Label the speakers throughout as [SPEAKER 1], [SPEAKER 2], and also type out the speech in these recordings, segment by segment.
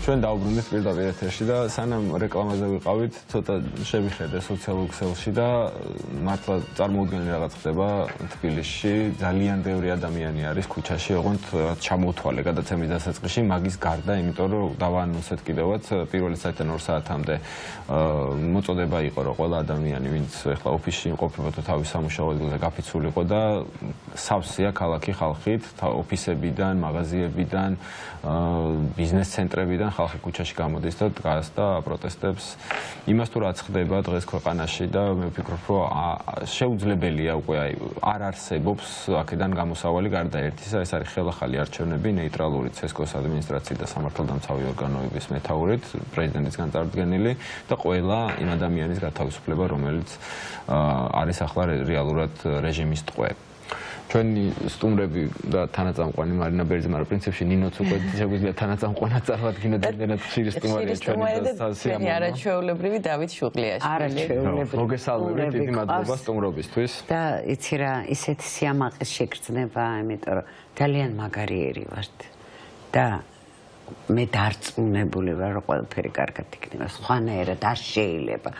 [SPEAKER 1] ჩვენ დაუბრუნდით პირდაპირ ეთერში და სანამ რეკლამაზე ვიყავით, ცოტა შევიხედე სოციალურ ქსელში და მართლა წარმოუდგენელი რაღაც ხდება თბილისში. ძალიან ბევრი ადამიანი არის ქუჩაში, ოღონდ ჩამოთვალე გადაცემის დასაწყისში მაგის გარდა, იმიტომ რომ დავაანონსეთ კიდევაც პირველი საათიდან 2 საათამდე მოწოდება იყო, რომ ყველა ადამიანი, ვინც ეხლა ოფისში იმყოფება თუ თავის სამუშაო ადგილზე გაფიცულიყო და სავსეა ქალაქი ხალხით, ოფისებიდან, მაღაზიებიდან, ბიზნეს ცენტრებიდან ხალხი ქუჩაში გამოდის და დგას და აპროტესტებს იმას თუ რაც ხდება დღეს ქვეყანაში და მე ვფიქრობ რომ შეუძლებელია უკვე არ არსებობს აქედან გამოსავალი გარდა ერთისა ეს არის ხელახალი არჩევნები ნეიტრალური ცესკოს ადმინისტრაციის და სამართალდამცავი ორგანოების მეთაურით პრეზიდენტისგან წარდგენილი და ყველა იმ ადამიანის გათავისუფლება რომელიც არის ახლა რეალურად რეჟიმის ტყვე ჩვენი სტუმრები და თანაწამყვანი მარინა ბერძი, მაგრამ პრინციპში ნინოც უკვე შეგვიძლია თანაწამყვანად წარმოადგინოთ იმდენად ხშირი სტუმარია ჩვენი და
[SPEAKER 2] სიამოვნო. არაჩვეულებრივი დავით შუღლიაშვილი.
[SPEAKER 1] არაჩვეულებრივი. მოგესალმებით, დიდი მადლობა სტუმრობისთვის.
[SPEAKER 3] და იცი რა, ისეთი სიამაყის შეგრძნება, იმიტომ რომ ძალიან მაგარიერი ვართ. და მე დარწმუნებული ვარ, რომ ყველაფერი კარგად იქნება, სხვანაირად არ შეიძლება.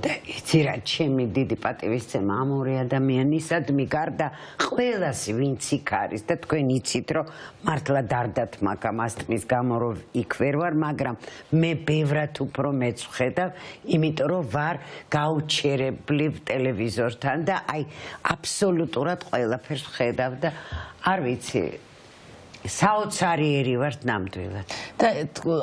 [SPEAKER 3] და იცი რა, ჩემი დიდი პატივისცემა ამ ორი ადამიანისადმი გარდა ყველასი, ვინც იქ არის და თქვენ იცით, რომ მართლა დარდათ მაგამ ასთმის გამო, რომ იქ ვერ ვარ, მაგრამ მე ბევრად უფრო მეც ვხედავ, იმიტომ რომ ვარ გაუჩერებლივ ტელევიზორთან და აი აბსოლუტურად ყველაფერს ვხედავ და არ ვიცი საოცარიერი ვართ ნამდვილად.
[SPEAKER 2] და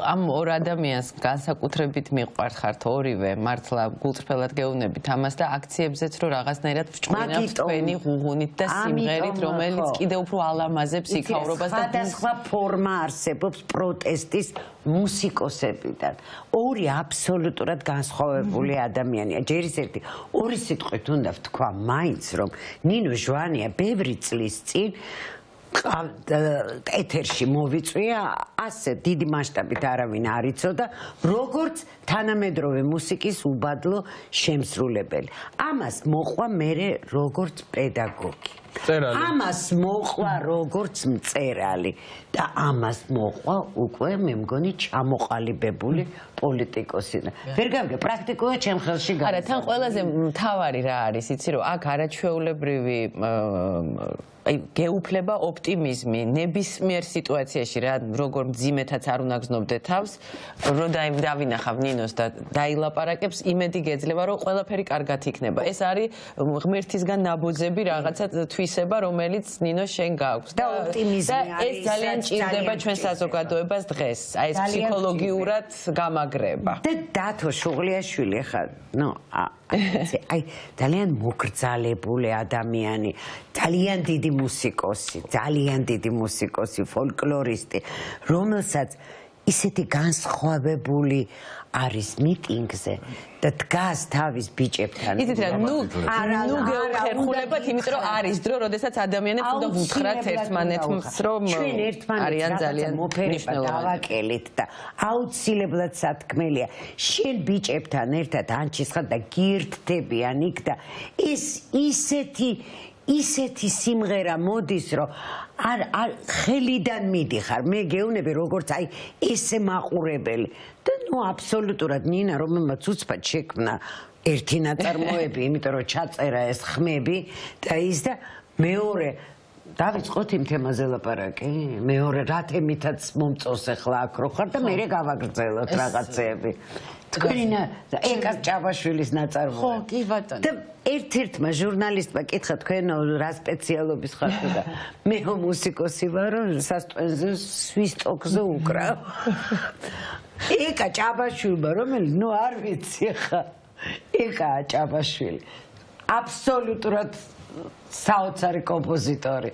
[SPEAKER 2] ამ ორ ადამიანს განსაკუთრებით მიყვართ ხართ ორივე, მართლა გულწრფელად გეუბნებით ამას და აქციებზეც რომ რაღაცნაირად ვჭკვინავთ თქვენი ღუღუნით და სიმღერით, რომელიც კიდევ უფრო ალამაზებს იქაურობას და
[SPEAKER 3] სხვადასხვა ფორმა არსებობს პროტესტის მუსიკოსებიდან. ორი აბსოლუტურად განსხვავებული ადამიანია. ჯერ ის ერთი, ორი სიტყვით უნდა ვთქვა მაინც, რომ ნინო ჟვანია ბევრი წლის წინ ეთერში მოვიწვია ასე დიდი მასშტაბით არავინ არ იცოდა როგორც თანამედროვე მუსიკის უბადლო შემსრულებელი. ამას მოყვა მე როგორც პედაგოგი. ამას მოყვა როგორც მწერალი და ამას მოყვა უკვე მე მგონი ჩამოყალიბებული პოლიტიკოსი. ვერ გავიგე პრაქტიკულად ჩემ ხელში გადის.
[SPEAKER 2] არა, თან ყველაზე მთავარი რა არის, იცი რომ აქ არაჩვეულებრივი გეუფლება ოპტიმიზმი ნებისმიერ სიტუაციაში რა როგორ მძიმეთაც არ უნდა გზნობდე თავს რომ დავინახავ ნინოს და დაილაპარაკებს იმედი გეძლევა რომ ყველაფერი კარგად იქნება ეს არის ღმერთისგან ნაბოძები რაღაცა თვისება რომელიც ნინო შენ გაქვს
[SPEAKER 3] და ოპტიმიზმი
[SPEAKER 2] არის ეს ძალიან ჭირდება ჩვენ საზოგადოებას დღეს აი ეს ფსიქოლოგიურად გამაგრება
[SPEAKER 3] და დათო შუღლიაშვილი ხა ნუ აი ძალიან მოგრძალებული ადამიანი ძალიან დიდი მუსიკოსი, ფოლკლორისტი, რომელსაც ისეთი განსხვავებული არის მიტინგზე და დგას თავის ბიჭებთან.
[SPEAKER 2] იცით რა, ნუ გეუხერხულებათ, იმიტომ რომ არის დრო, როდესაც ადამიანებს უნდა ვუთხრათ ერთმანეთს, რომ არიან ძალიან მნიშვნელოვანი.
[SPEAKER 3] დავაკელით და აუცილებლად სათქმელია. შენ ბიჭებთან ერთად ანჩისხად და გირთდებიან იქ და ეს ისეთი სიმღერა მოდის, რომ არ ხელიდან მიდიხარ. მე გეუნები როგორც აი ესე მაყურებელი. და ნუ აბსოლუტურად ნინა რომელმაც უცბად შექმნა ერთი ნაწარმოები, იმიტომ რომ ჩაწერა ეს ხმები და ის და მეორე დავიწყოთ იმ თემაზე ლაპარაკი. მეორე რა თემითაც მომწონს ახლა აქ რო ხარ და მე გავაგრძელოთ რაღაცეები. თქვენი ეკა ჭავაშვილის ნაწარმოები.
[SPEAKER 2] ხო, კი ბატონო.
[SPEAKER 3] და ერთ-ერთმა ჟურნალისტმა კითხა თქვენ რა სპეციალობის ხართ და მე მუსიკოსი ვარ, სასტვენზე სვისტოკზე უკრავ. ეკა ჭავაშვილმა რომელიც ნუ არ ვიცი ხა. ეკა ჭავაშვილი. აბსოლუტურად საოცარი კომპოზიტორი.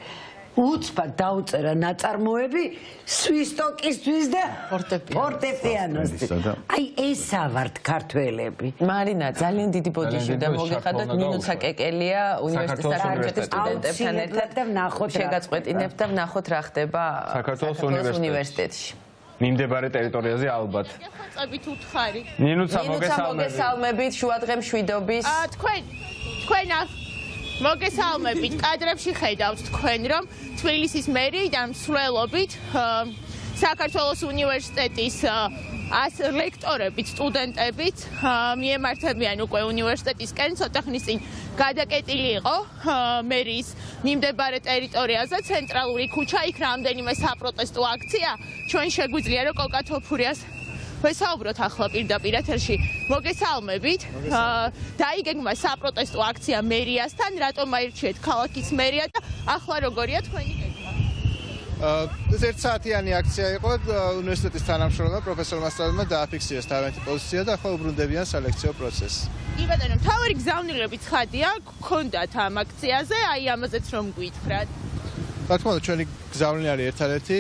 [SPEAKER 3] უცბად დაუწერა ნაწარმოები სვისტოკისთვის და ფორტეპიანოსთვის. აი ესა ვართ ქართველები.
[SPEAKER 2] მარინა, ძალიან დიდი ბოდიში და მოგეხადოთ ნინო საკეკელია უნივერსიტეტის საკუთრების სტუდენტებთან ერთად
[SPEAKER 3] და ვნახოთ
[SPEAKER 2] შეგაწყვეტინებთ და ვნახოთ რა ხდება
[SPEAKER 1] საქართველოს
[SPEAKER 2] უნივერსიტეტში.
[SPEAKER 1] მიმდებარე ტერიტორიაზე ალბათ.
[SPEAKER 4] მოწებით უთხარი.
[SPEAKER 1] ნინუცა
[SPEAKER 2] მოგესალმებით შუადღე მშვიდობის.
[SPEAKER 4] თქვენ მოგესალმებით, კადრებში ხედავთ თქვენ, რომ თბილისის მერია მსვლელობით საქართველოს უნივერსიტეტის ლექტორებით, სტუდენტებით მიემართებიან უკვე უნივერსიტეტისკენ, ცოტა ხნის წინ გადაკეტილი იყო მერიის მიმდებარე ტერიტორიაზე ცენტრალური ქუჩა, იქ რამდენიმე საპროტესტო აქცია. ჩვენ შეგვიძლია რომ კოკა თოფურიას ვესაუბროთ ახლა პირდაპირ ეთერში. მოგესალმებით. დაიგეგმა საპროტესტო აქცია მერიასთან, რატომ აირჩიეთ ქალაქის მერია და ახლა როგორია თქვენი გეგმა?
[SPEAKER 5] ეს ერთსაათიანი აქცია იყო, უნივერსიტეტის თანამშრომლმა პროფესორ მასწავლებელმა დააფიქსირეს თავიანთი პოზიცია და ახლა უბრუნდებიან სალექციო პროცესს.
[SPEAKER 4] კი ბატონო, მთავარი გზავნილების ხადია გქონდათ ამ აქციაზე, აი ამაზეც რომ გვითხრათ.
[SPEAKER 5] რა თქმა უნდა, ჩვენი გზავნილი არის ერთადერთი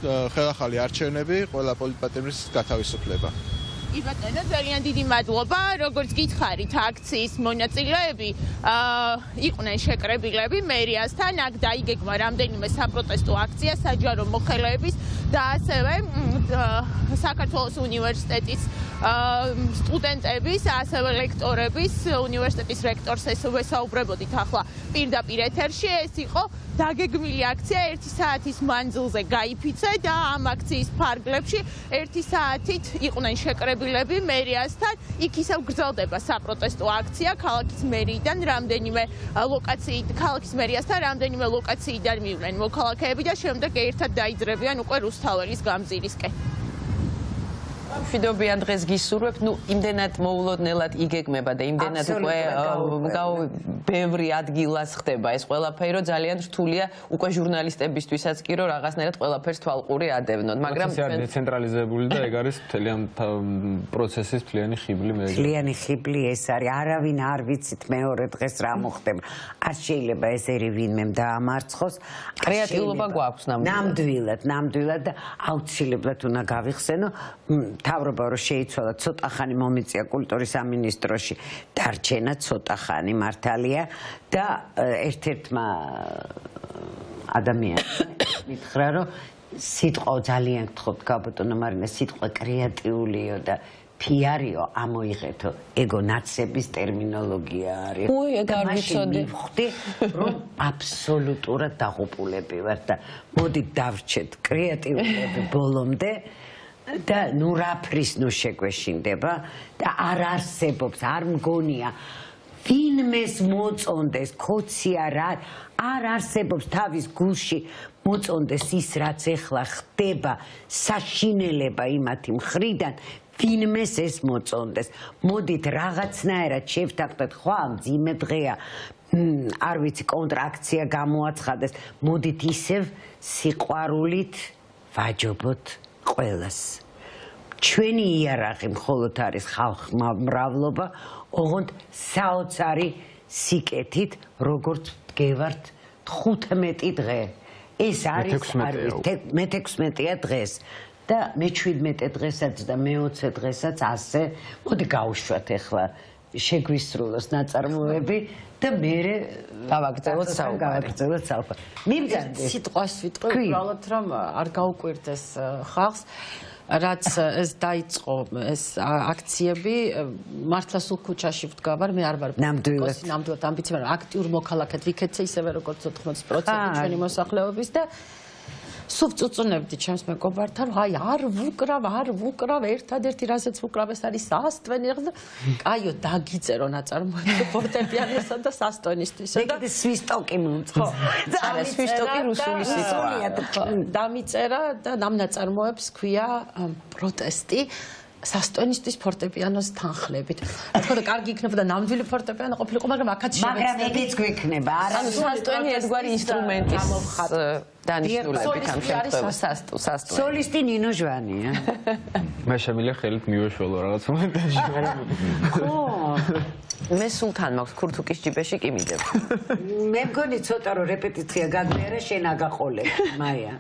[SPEAKER 5] ხელახალი არჩევნები, ყველა პოლიტპატიმრის გათავისუფლება.
[SPEAKER 4] კი ბატონო, ძალიან დიდი მადლობა. როგორც გითხარით, აქციის მონაწილეები იყვნენ შეკრებილები მერიასთან, აქ დაიგეგმა რამდენიმე საპროტესტო აქცია საჯარო მოხელეების და ასევე საქართველოს უნივერსიტეტის სტუდენტების, ასევე ლექტორების, უნივერსიტეტის რექტორს ეს ვესაუბრებოდით ახლა პირდაპირ ეთერში. ეს იყო დაგეგმილი აქცია 1 საათის მანძილზე გაიფიცე და ამ აქციის ფარგლებში 1 საათით იყვნენ შეკრებილები მერიასთან. იქ ისევ გრძელდება საპროტესტო აქცია ქალაქის მერიიდან რამდენიმე ლოკაციით, ქალაქის მერიასთან რამდენიმე ლოკაციიდან მივნენ მოქალაქეები და შემდეგ ერთად დაიძრებიან უკვე რუსთაველის გამზირისკენ.
[SPEAKER 2] მშვიდობიან დღეს გისურვებთ, იმდენად მოულოდნელად იგეგმება და იმდენად უკვე ბევრი ადგილას ხდება ეს ყველაფერი, რომ ძალიან რთულია უკვე ჟურნალისტებისთვისაც კი რომ რაღაცნაირად ყველაფერს თვალყური ადევნოთ, მაგრამ
[SPEAKER 1] პროცესი არის დეცენტრალიზებული და ეგ არის მთლიან პროცესის მთლიანი ხიბლი მე.
[SPEAKER 3] მთლიანი ხიბლი ეს არის, არავინ არ ვიცით მეორე დღეს რა მოხდება. არ შეიძლება ეს ერი ვინმე დაამარცხოს.
[SPEAKER 2] კრეატიულობა გვაქვს
[SPEAKER 3] ნამდვილად და აუცილებლად უნდა გავიხსენო მთავრობა რომ შეიცვალა ცოტა ხანი მომიწია კულტურის სამინისტროში დარჩენა ცოტა ხანი მართალია და ერთ-ერთმა ადამიანმა მითხრა რომ სიტყვა ძალიან გთხოვთ გაბატონო მარინა სიტყვა კრეატიულიო და ფიარიო ამოიღეთო ეგო ნაცების ტერმინოლოგია არის.
[SPEAKER 2] ეგ არ ვიცოდი.
[SPEAKER 3] ვხვდი რომ აბსოლუტურად დაღუპულები ვარ და მოდით დავრჩეთ კრეატიულები ბოლომდე და ნუ რაფრის ნუ შეგვეშინდება და არ არსებობს, არ მგონია ვინმეს მოწონდეს ქოცია რა არ არსებობს თავის გულში მოწონდეს ის რაც ეხლა ხდება საშინელება იმათი მხრიდან ვინმეს ეს მოწონდეს. მოდით რაღაცნაირად შევთანხმდეთ, ხო ამ ძიმე დღეა არ ვიცი კონტრაქცია გამოაცხადეს, მოდით ისევ სიყვარულით ვაჯობოთ ყველას. ჩვენი იარაღი მხოლოდ არის ხალხმა მრავლობა, ოღონდ საოცარი სიკეთით, როგორც დგევართ 15 დღე. ეს არის მე-16 დღეს და მე-17 დღესაც და მე-20 დღესაც ასე. მოდი გავუშვათ ახლა შეგვისრულოს ნაწარმოები და მე
[SPEAKER 2] გავაგრძელოთ საუბარი.
[SPEAKER 3] მიმძანდეს
[SPEAKER 6] სიტყვას ვიტყვი უბრალოდ რომ არ გაუკვირდეს ხალხს რაც ეს დაიწყო ეს აქციები მართლა სულ ქუჩაში ვდგავარ მე არ ვარ ნამდვილად ამბიციური აქტიურ მოქალაქედ ვიქეცე ისევე როგორც 80% ჩვენი მოსახლეობის და სულ წუწუნებდი ჩემს მეგობართან რომ აი არ ვუკრავ ერთადერთი რასაც ვუკრავ ეს არის სასტვენი და კაიო დაგიწერო ნაწარმოები ფორტეპიანოსა და სასტვენისთვის
[SPEAKER 3] და სვისტოკი მომწონს
[SPEAKER 2] არა სვისტოკი რუსული სიტყვაა
[SPEAKER 6] დამიწერა და ამ ნაწარმოებს ქვია პროტესტი სასტვენისთვის ფორტეპიანოს თანხლებით. რა თქმა უნდა, კარგი იქნებოდა ნამდვილი ფორტეპიანო ყოფილიყო, მაგრამ აქაც
[SPEAKER 3] შევეცდები. მაგრამ ეგეც გვექნება, არა?
[SPEAKER 2] ანუ სასტვენი ერთგვარი ინსტრუმენტის დანიშნულებით ამ შემთხვევაში სასტვენი.
[SPEAKER 3] სოლისტი ნინო ჟვანია.
[SPEAKER 1] მე შემიძლია ხელით მივეშველო რაღაც მომენტში.
[SPEAKER 3] ხო.
[SPEAKER 2] მე სულთან მაქვს ქურთუკის ჯიბეში კი მიდებ.
[SPEAKER 3] მე მგონი ცოტა რომ რეპეტიცია გაგმერა შენ აგაყოლებ, მაია.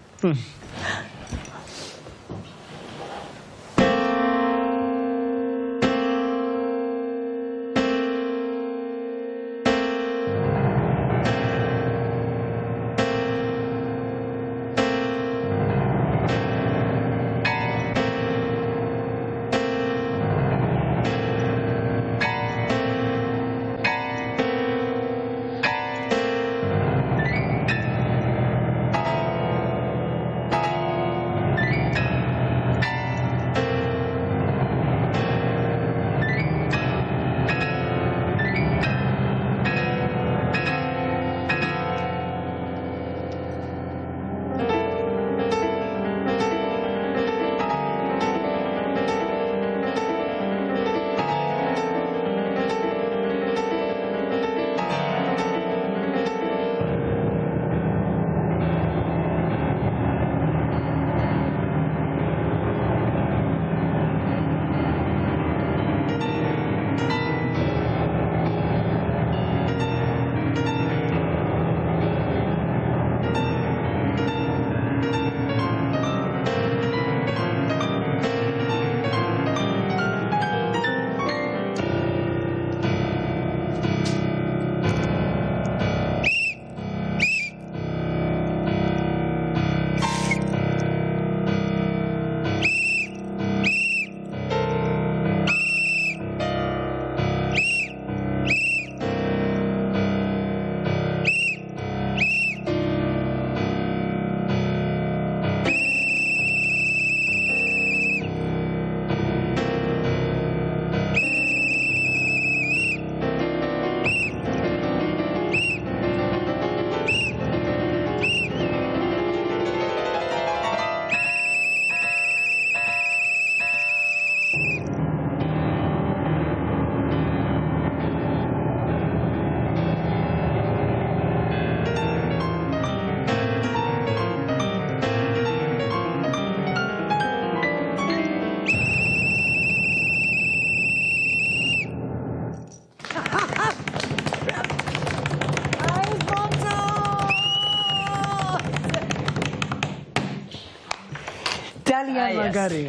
[SPEAKER 3] ძალიან მაგარი.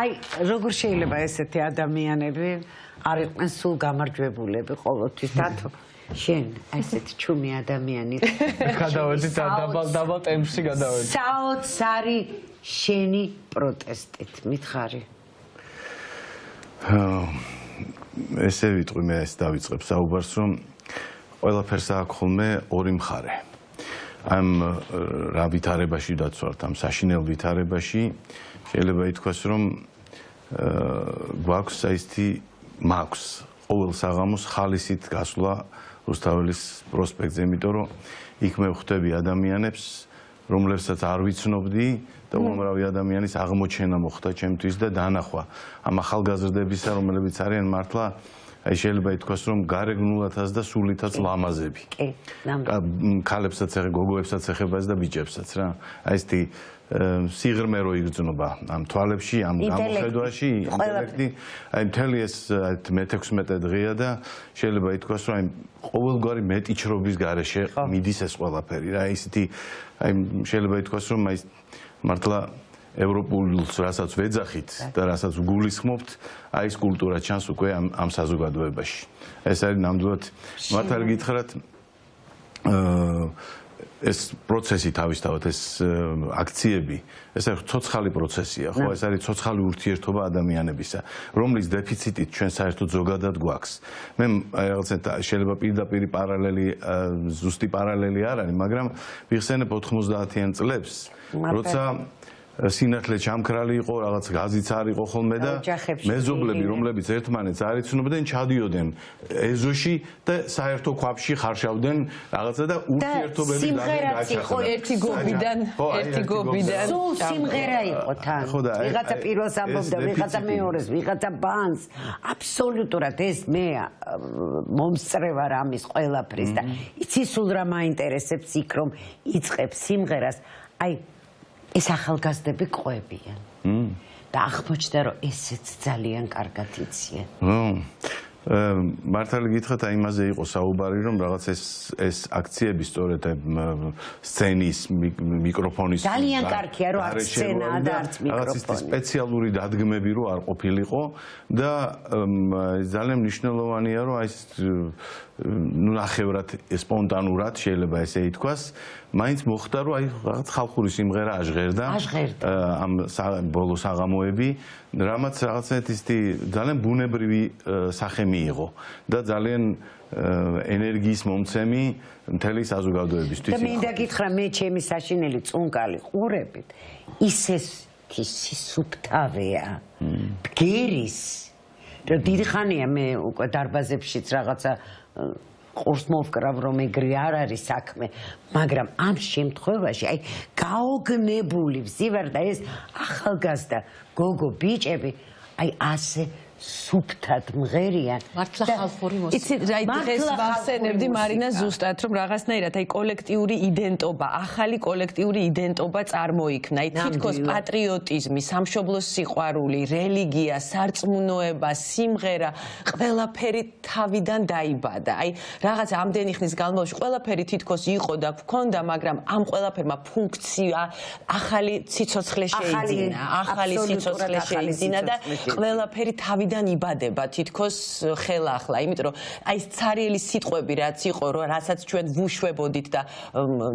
[SPEAKER 3] აი, როგორ შეიძლება ესეთი ადამიანები არ იყვნენ სულ გამარჯვებულები ყოველთვის დათო? შენ ესეთი ჩუმი ადამიანი.
[SPEAKER 1] გადავედით დაბალ ტემპში გადავედით.
[SPEAKER 3] საოცარი შენი პროტესტით, მითხარი.
[SPEAKER 7] ესე ვიტყვი მე ეს დავიწყებ საუბარს, რომ ყველაფერს აქვს ხოლმე ორი მხარე. ამ რა ვითარებაში დაცვართ, ამ საშინელ ვითარებაში შეიძლება ითქვას, რომ გვაქვს საერთი მაქვს ყოველ საღამოს ხალისით გასვლა რუსთაველის პროსპექტზე, იმიტომ რომ იქ მე ვხვდები ადამიანებს, რომლებსაც არ ვიცნობდი და უამრავი ადამიანის აღმოჩენა მოხდა ჩემთვის და დანახვა ამ ახალგაზრდებისა, რომლებიც არიან მართლა აი შეიძლება ითქვას, რომ გარეგნულათაც და სულითაც ლამაზები.
[SPEAKER 3] კი, ნამდვილად.
[SPEAKER 7] ქალებსაც ეხება, გოგოებსაც ეხება და ბიჭებსაც რა. აი ესეთი სიღრმე რო იგრძნობა ამ თვალებში, ამ გამოხედვაში, ინტელექტი. აი მთელი ეს მე-16 დღეა და შეიძლება ითქვას, რომ აი ყოველგვარი მეტიჩრობის გარეშე მიდის ეს ყველაფერი რა. ისეთი აი შეიძლება ითქვას, რომ აი მართლა ევროპულს რასაც ვეძახით და რასაც ვგულისხმობთ, აი ეს კულტურა ჩანს უკვე ამ საზოგადოებაში. ეს არის ნამდვილად მართალი გითხრათ ეს პროცესი თავისთავად ეს აქციები, ეს არის ცოცხალი პროცესია, ხო, ეს არის ცოცხალი ურთიერთობა ადამიანებისა, რომლის დეფიციტით ჩვენ საერთოდ ზოგადად გვაქვს. მე რაღაცა შეიძლება პირდაპირ პარალელი, ზუსტი პარალელი არ არის, მაგრამ ვიხსენებ 90-იან წლებს, როცა სინათლე ჩამქრალი იყო, რაღაც გაზიც არ იყო ხოლმე და მეზობლები, რომლებიც ერთმანეთს არ იცნობდნენ, ჩადიოდნენ ეზოში და საერთო ქვაბში ხარშავდნენ რაღაცა და ურთიერთობები
[SPEAKER 2] იყო ერთი გობიდან.
[SPEAKER 3] სულ სიმღერა იყო თან. ვიღაცა პირველს ამბობდა, ვიღაცა მეორეს, ვიღაცა ბანს. აბსოლუტურად ეს მე მომსწრე ვარ ამის ყველაფრის და იცი სულ რა მაინტერესებს იქ რომ იწყებს სიმღერას. აი ეს ახალგაზრდები ყვებიან. და აღმოჩნდა რომ ესეც ძალიან კარგად იციან.
[SPEAKER 7] მართალი გითხრათ, აი იმაზე იყო საუბარი, რომ რაღაც ეს აქციები სწორედ სცენის, მიკროფონის
[SPEAKER 3] ძალიან კარგია, რომ არც სცენაა და არც მიკროფონი.
[SPEAKER 7] რაღაც სპეციალური დადგმები რო არ ყოფილიყო და ძალიან მნიშვნელოვანია, რომ აი ნუ ნახევრად სპონტანურად შეიძლება ესე ითქვას, მაინც მოხდა, რომ აი რაღაც ხალხური სიმღერა აჟღერდა ამ ბოლო საღამოები, რამაც რაღაცნაირად ისეთი ძალიან ბუნებრივი სახე მიიღო და ძალიან ენერგიის მომცემი მთელი საზოგადოებისთვის.
[SPEAKER 3] და მინდა გითხრა, მე ჩემი საშინელი წუნკალი ყურებით ისეთი სისუფთავეა, ბგერის, რომ დიდი ხანია მე უკვე დარბაზებშიც რაღაცა ყურს მოვკრავ, რომ ეგრე არ არის საქმე, მაგრამ ამ შემთხვევაში აი გაოგნებული ვზივარ და ეს ახალგაზრდა გოგო ბიჭები აი ასე სუფთად მღერიან.
[SPEAKER 6] მართლა ხალხური მუსიკა.
[SPEAKER 2] იცით, რა დღეს ვახსენებდი მარინა ზუსტად, რომ რაღაცნაირად აი კოლექტიური იდენტობა, ახალი კოლექტიური იდენტობა წარმოიქმნა. აი თითქოს პატრიოტიზმი, სამშობლოს სიყვარული, რელიგია, სარწმუნოება, სიმღერა, ყველაფერი თავიდან დაიბადა. აი რაღაც ამდენი ხნის განმავლობაში ყველაფერი თითქოს იყო და გქონდა, მაგრამ ამ ყველაფერმა ფუნქცია, ახალი სიცოცხლე შეიძინა, ახალი სიცოცხლე შეიძინა და ყველაფერი თავიდან იბადება თითქოს ხელახლა, იმიტომ რომ აი ცარიელი სიტყვები რაც იყო, რასაც ჩვენ ვუშვებოდით და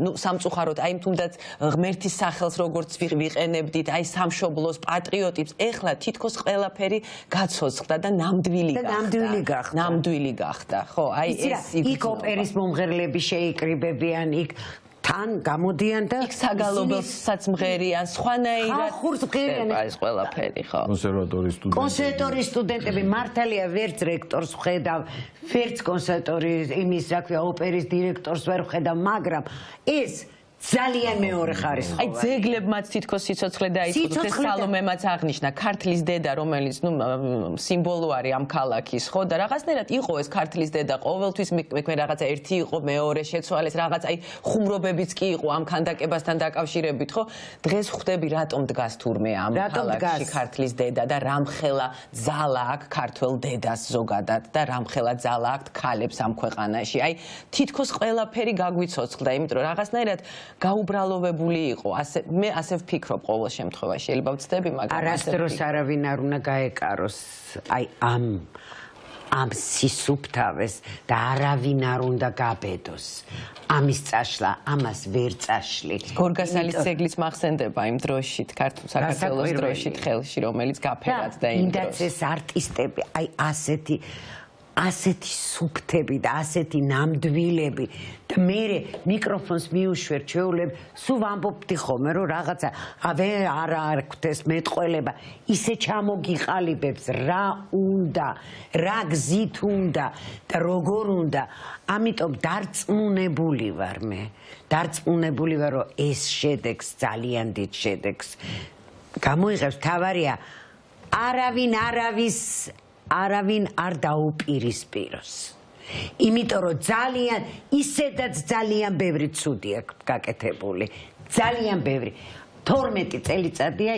[SPEAKER 2] ნუ სამწუხაროდ აი თუნდაც ღმერთის სახელს როგორც ვიყენებდით, აი სამშობლოს პატრიოტებს, ეხლა თითქოს ყველაფერი გაცოცხლდა და ნამდვილი გახდა. ხო, აი ეს
[SPEAKER 3] იქ ოპერის მომღერლები შეიკრიბებიან, იქ თან გამოდიან და
[SPEAKER 2] იქ საგალობელსაც მღერიან, სხვანაირად
[SPEAKER 3] ხალხურს მღერიან
[SPEAKER 2] ეს ყველაფერი, ხო.
[SPEAKER 3] კონსერვატორის სტუდენტები მართალია ვერც რექტორს ვხედავ, ვერც კონსერვატორის იმის რა ქვია ოპერის დირექტორს ვერ ვხედავ, მაგრამ ეს ძალიან მეორე ხარისხი.
[SPEAKER 2] აი ძეგლებმაც თითქოს სიცოცხლე დაიწყო, ეს სალომემაც აღნიშნა, ქართლის დედა, რომელიც ნუ სიმბოლო არის ამ ქალაქის, ხო და რაღაცნაირად იყო ეს ქართლის დედა, ყოველთვის მე რაღაცა ერთი იყო, მეორე შეცვალეს, რაღაც აი ხუმრობებიც კი იყო ამ ქანდაკებასთან დაკავშირებით, ხო? დღეს ხვდები რატომ დგას თურმე ამ ქალაქში ქართლის დედა და რამხელა ძალა აქვს ქართველ დედას ზოგადად და რამხელა ძალა აქვს ქალებს ამ ქვეყანაში. აი თითქოს ყველაფერი გაგვიცოცხლდა, იმიტომ რომ რაღაცნაირად გაუბრალოვებული იყო. მე ასე ვფიქრობ ყოველ შემთხვევაში. შეიძლება ვცდები, მაგრამ
[SPEAKER 3] არასდროს არავინ არ უნდა გაეკაროს აი ამ სისუფთავეს და არავინ არ უნდა გაბედოს. ამის წაშლა, ამას ვერ წაშლი.
[SPEAKER 2] გორგასალის ძეგლის მახსენდება იმ დროშით, ქართულ საქართველოს დროშით ხელში, რომელიც გაფერად და იმ დროს.
[SPEAKER 3] იმდაც ეს არტისტები, აი ასეთი სუფთები და ასეთი ნამდვილები და მე მიკროფონს მიუშვერ ჩვეულებ სულ ვამბობდი ხოლმე რომ რაღაცა არა აქვთ ეს მეტყველება ისე ჩამოგიყალიბებს რა უნდა რა გზით უნდა და როგორ უნდა ამიტომ დარწმუნებული ვარ მე დარწმუნებული ვარ რომ ეს შედეგს ძალიან დიდ შედეგს გამოიღებს თავარია არავინ არ დაუპირისპიროს. იმიტომ რომ ძალიან ისედაც ძალიან ბევრი ცუდი აქვს გაკეთებული. ძალიან ბევრი. 12 წელიწადია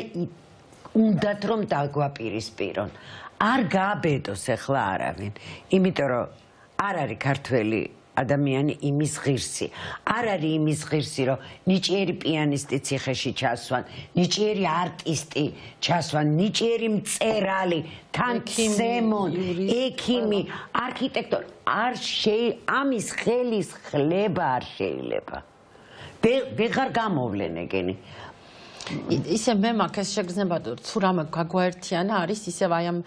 [SPEAKER 3] უნდათ რომ დაგვაპირისპირონ. არ გააბედოს ახლა არავინ. იმიტომ რომ არ არის ქართველი ადამიანი იმის ღირსი. არ არის იმის ღირსი, რომ ნიჭიერი პიანისტი ციხეში ჩასვან, ნიჭიერი არტისტი ჩასვან, ნიჭიერი მწერალი, თან სემონ, ექიმი, არქიტექტორი. ამის ხელის ხლება არ შეიძლება. ვეღარ გამოვლენ ეგენი.
[SPEAKER 6] ისე მე მაქვს ეს შეგრძნება თუ რამე გაგვაერთიანა არის ისევ აი ამ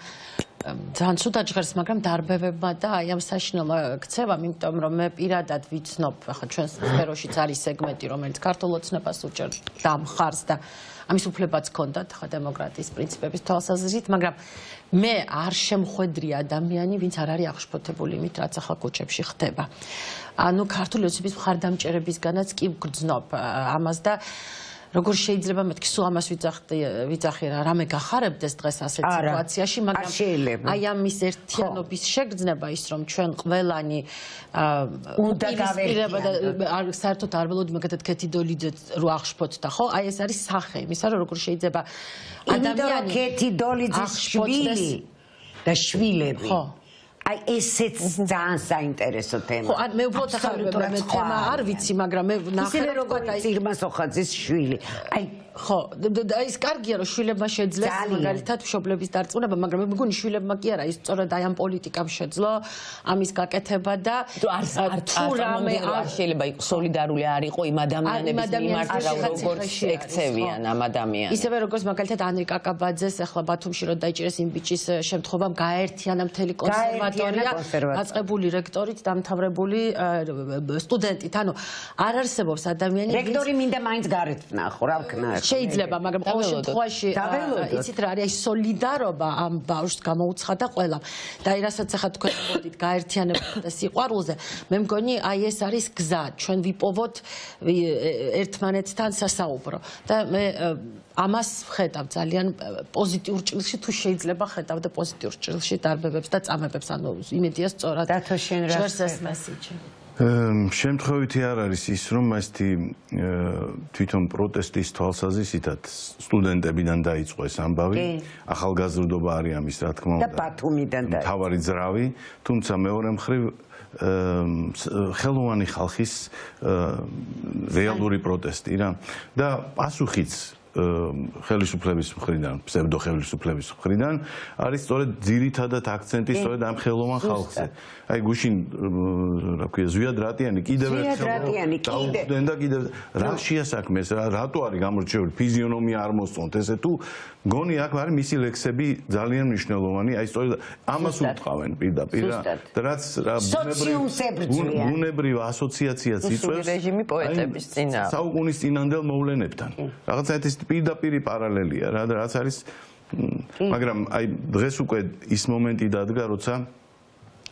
[SPEAKER 6] ძალიან ცუდად ჟღერს, მაგრამ დარბევებმა და აი ამ საშინელმა ქცევამ, იმიტომ რომ მე პირადად ვიცნობ, ახლა ჩვენ სფეროშიც არის სეგმენტი, რომელიც ქართულ ოცნებას უჭერდა მხარს და ამის უფლებაც ჰქონდათ ხა დემოკრატიის პრინციპების თვალსაზრისით, მაგრამ მე არ შემხვედრი ადამიანი, ვინც არ არის აღშფოთებული იმით, რაც ახლა კუჩებში ხდება. ანუ ქართული ოცნების მხარდამჭერებისგანაც კი ვგრძნობ ამას და როგორ შეიძლება მეთქი სულ ამას ვიძახი რა რამე გახარებდეს დღეს ასეთ სიტუაციაში მაგრამ აი ამის ერთიანობის შეგრძნება ის რომ ჩვენ ყველანი უნდა გავერტიო და საერთოდ არ ველოდი მაგათად ქეთიდოლიძე რო აღშფოთდა ხო აი ეს არის სახე იმისა რომ როგორ შეიძლება ადამიანი
[SPEAKER 3] ქეთიდოლიძის შვილი და შვილები ხო აი ესეც ძალიან საინტერესო თემა.
[SPEAKER 6] ხო, მე უბრალოდ ახლა მე თემა არ ვიცი, მაგრამ მე ნახე
[SPEAKER 3] როგორ წირმა სოხაძის შვილი. აი
[SPEAKER 6] ხო, ის კარგია რომ შვილებმა შეძლეს მაგალითად მშობლების დარწმუნება, მაგრამ მე მგონი შვილებმა კი არა, ის სწორედ აი ამ პოლიტიკამ შეძლო ამის გაკეთება და
[SPEAKER 2] თუ რამე არ შეიძლება იყოს სოლიდარული არ იყო იმ ადამიანების მიმართ როგორც ექცევიან ამ ადამიანებს.
[SPEAKER 6] ისევე როგორც მაგალითად ანრი კაკაბაძეს ახლა ბათუმში რო დაიჭირეს იმ ბიჭის შემთხვევამ გააერთიანა მთელი კონსერვატორია, დაწყებული რექტორით, დამთავრებული სტუდენტით. ანუ არ არსებობს ადამიანი
[SPEAKER 3] რექტორი მინდა მაინც გარეთნა, ხო რა ვქნა.
[SPEAKER 6] შეიძლება, მაგრამ ყოველ შემთხვევაში იცით რა არის სოლიდარობა ამ ბავშვს გამოუცხადა ყველამ. და აი რასაც ახლა თქვენ მოდით გაერთიანებულ და სიყვარულზე, მე მგონი აი ეს არის გზა, ჩვენ ვიპოვოთ ერთმანეთთან სასაუბრო. და მე ამას ვხედავ ძალიან პოზიტიურ ჭრილში, თუ შეიძლება ხედავდე პოზიტიურ ჭრილში დარბებებს და წამებებს, ანუ იმედია სწორად ჟღერს ეს მესიჯი.
[SPEAKER 7] შემთხვევითი არ არის ის, რომ ესეთი თვითონ პროტესტის თვალსაზრისითაც სტუდენტებიდან დაიწყო ეს ამბავი, ახალგაზრდობა არის ამის, რა თქმა უნდა.
[SPEAKER 3] და ბათუმიდან დაიწყო.
[SPEAKER 7] თავარი ძრავი, თუმცა მეორე მხრივ ხელოვანი ხალხის რეალური პროტესტი რა და პასუხიც ხელისუფლების მხრიდან, ფსევდოხელისუფლების მხრიდან არის სწორედ ძირითადად აქცენტი სწორედ ამ ხელოვან ხალხზე. აი გუშინ რა ქვია ზვიადრატიანი კიდევ ერთხელ და კიდევ რა შეასაქმე ეს რატო არის გამორჩეული ფიზიონომია არ მოსწონთ ესე თუ გონი აქ არის მისი ლექსები ძალიან მნიშვნელოვანი აი სწორედ ამას უთყავენ პირდაპირ და რაც რა ბუნებრივ ასოციაციაც იწვევს
[SPEAKER 2] რეჟიმი პოეტების წინა
[SPEAKER 7] საუკუნის წინანდელ მოვლენებთან რაღაცა ეს პირდაპირი პარალელია რა რაც არის მაგრამ აი დღეს უკვე ის მომენტი დადგა როცა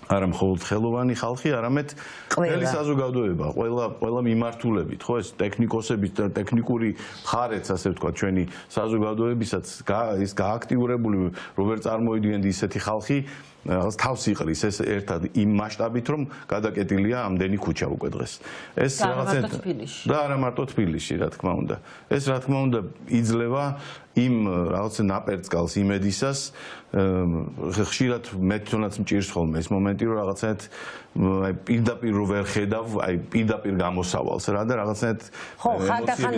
[SPEAKER 7] არა მხოლოდ ხელოვანი ხალხი, არამედ ყველა საზოგადოება, ყველა მიმართულებით, ხო ეს ტექნიკოსები და ტექნიკური მხარეც, ასე ვთქვათ, ჩვენი საზოგადოებისაც ის გააქტიურებული, როგორ წარმოიდგენთ ისეთი ხალხი რაღაც თავს იყრის ეს ერთად იმ მასშტაბით, რომ გადაკეტილია ამდენი ქუჩა უკვე დღეს. ეს და არა მარტო თბილისში, რა თქმა უნდა. ეს რა თქმა უნდა იძლევა იმ რაღაცა ნაპერწკალს იმედისას ხშირად მე თვითონაც მჭირს ხოლმე ეს მომენტი რომ რაღაცაეთ აი პირდაპირ რო ვერ ხედავ აი პირდაპირ გამოსავალს რა და რაღაცაეთ
[SPEAKER 3] ხო ხანდახან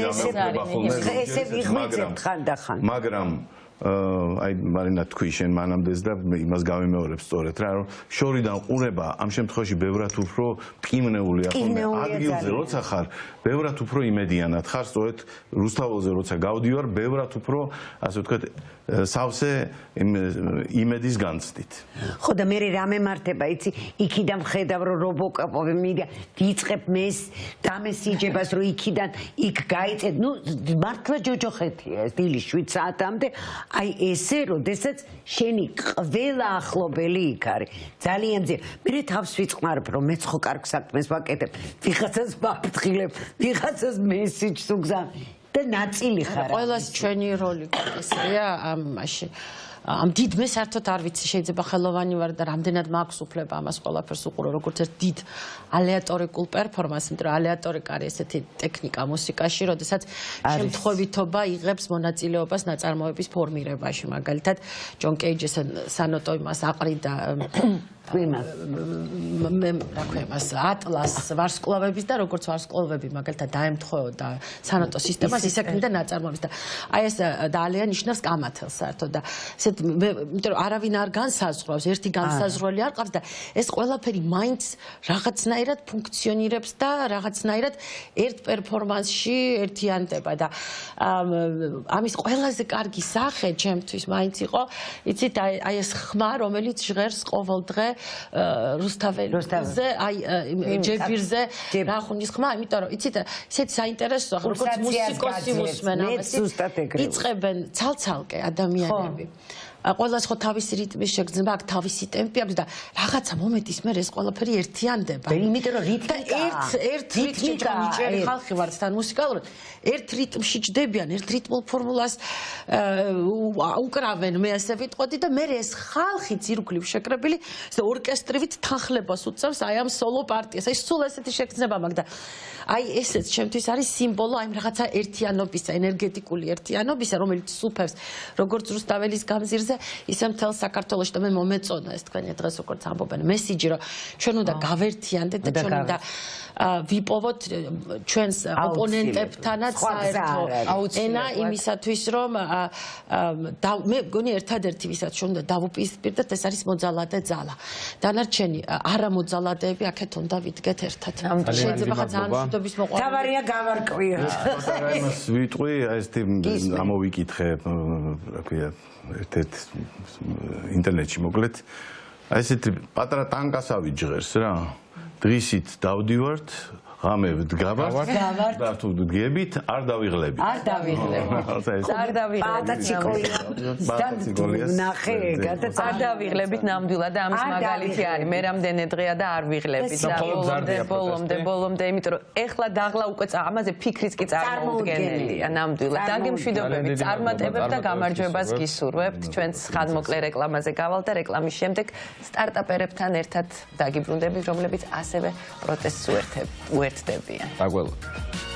[SPEAKER 3] ესე ვიღვიძებთ ხანდახან
[SPEAKER 7] მაგრამ აი მარინა თქვი შენ მანამდეს და იმას გავიმეორებ სწორედ რა რომ შორიდან ყურება ამ შემთხვევაში ბევრად უფრო მყინვეულია ხოლმე ადგილზე როცა ხარ ბევრად უფრო იმედიანად ხარ სწორედ რუსთაველზე როცა გავდივარ ბევრად უფრო ასე ვთქვათ სავსე იმედის განცდით
[SPEAKER 3] ხო და მე რა მემართება იცი იქიდან ხედავ რომ რობოკოპოვი მიგა დიწყებ მეს დამესიჯებას რომ იქიდან იქ გაიწედ ნუ მართლა ჯოჯოხეთია ეს დილის 7 საათამდე აი ესე როდესაც შენი ყველა ახლობელი იქ არის ძალიან ძი მე თავს ვიწყმარებ რომ მეც ხო კარგ საქმეს ვაკეთებ ვიღაცას ვაფრთხილებ ვიღაცას მესიჯს უგზავ და ნაწილი ხარ
[SPEAKER 6] ყველას ჩვენი როლი ესეა ამაში ამ დიდ მე საერთოდ არ ვიცი შეიძლება ხელოვანი ვარ და რამდენად მაქვს უფლება ამას ყველაფერს უყურო როგორც ერთ დიდ ალეატორიკულ პერფორმანსს იმიტომ რომ ალეატორიკა არის ესეთი ტექნიკა მუსიკაში როდესაც შემთხვევითობა იღებს მონაწილეობას ნაწარმოების ფორმირებაში მაგალითად ჯონ კეიჯის სანოტო იმას აყრიდა მე რა ქვია მას ატლას ვარსკვლავების და როგორც ვარსკვლავები მაგალითად დაემთხვეოდა სანოტო სისტემას ისექნიდა ნაწარმოების და აი ეს დალია ნიშნავს კამათელს საერთოდ და ესეთ მე იმიტომ რომ არავინ არ განსაზღვრავს ერთი განსაზღვრელი არ ყავს და ეს ყველაფერი მაინც რაღაცნაირად ფუნქციონირებს და რაღაცნაირად ერთ პერფორმანსში ერთიანდება და ამის ყველაზე კარგი სახე ჩემთვის მაინც იყო იცით აი ეს ხმა რომელიც ჟღერს ყოველდღე რუსთაველზე აი ჯებირზე ნახუნის ხმა იმიტომ რომ იცით ისეთ საინტერესოა როგორც მუსიკოსი მოსმენ ამას იწყებენ ცალ-ცალკე ადამიანები ყველას ხო თავისი რიტმის შეგრძნება აქვს თავისი ტემპი აქვს და რაღაცა მომენტის მერე ეს ყველაფერი ერთიანდება
[SPEAKER 3] იმიტომ რომ რიტმიკა
[SPEAKER 6] ერთ რიტმში ჯერ ხალხი ვართ თან მუსიკალურად ერთ რიტმში ჯდებიან ერთ რიტმულ ფორმულას უკრავენ მე ასე ვიტყოდი და მე ეს ხალხი ძირუქლივ შეკრებილი ეს ორკესტრივით თანხლებას უწევს აი ამ სოლო პარტიას აი სულ ესეთი შეგრძნება მაქვს და აი ესეც ჩემთვის არის სიმბოლო აი რაღაცა ერთიანობისა ენერგეტიკული ერთიანობისა რომელიც სუფევს როგორც რუსთაველის გამზირზე ისე მთელ საქართველოში და მე მომეწონა ეს თქვენი დღეს როგორც ამბობენ მესიჯი რომ ჩვენ უნდა გავერთიანდეთ და ჩვენ უნდა ვიპოვოთ ჩვენს ოპონენტებთანაც საერთო ენა იმისათვის რომ მე მგონი ერთადერთი ვისაც ჩვენ უნდა დავუპირისპირდეთ ეს არის მოძალადე ძალა დანარჩენი არა მოძალადეები აქეთ უნდა ვიდგეთ ერთად შეიძლება ხა ძალიან მშვიდობის მოყვარული
[SPEAKER 3] თავარია გავარკვიოთ
[SPEAKER 7] იმას ვიტყვი აი ეს ამოვიკითხე რა ქვია ერთ ინტერნეტში მოკლედ აი ესეთი პატარა ტანკასავი ჟღერს რა დღისით დავდივართ ღამე ვდგავართ და თუ გებით არ დავიღლებით
[SPEAKER 2] არ დავიღლებით ნამდვილად და ამის მაგალითი არის მე რამდენი დღეა და არ ვიღლებით და ბოლომდე იმიტომ რომ ეხლა დაღლა უკვე ამაზე ფიქრიც კი წარმოუდგენელია ნამდვილად დაგემშვიდობებით წარმატებებს და გამარჯვებას გისურვებთ ჩვენს ხანმოკლე რეკლამაზე გავალ და რეკლამის შემდეგ სტარტაპერებთან ერთად დაგიბრუნდებით რომლებიც ასევე პროტესტს უერთდებიან.
[SPEAKER 1] დაგველოდებით.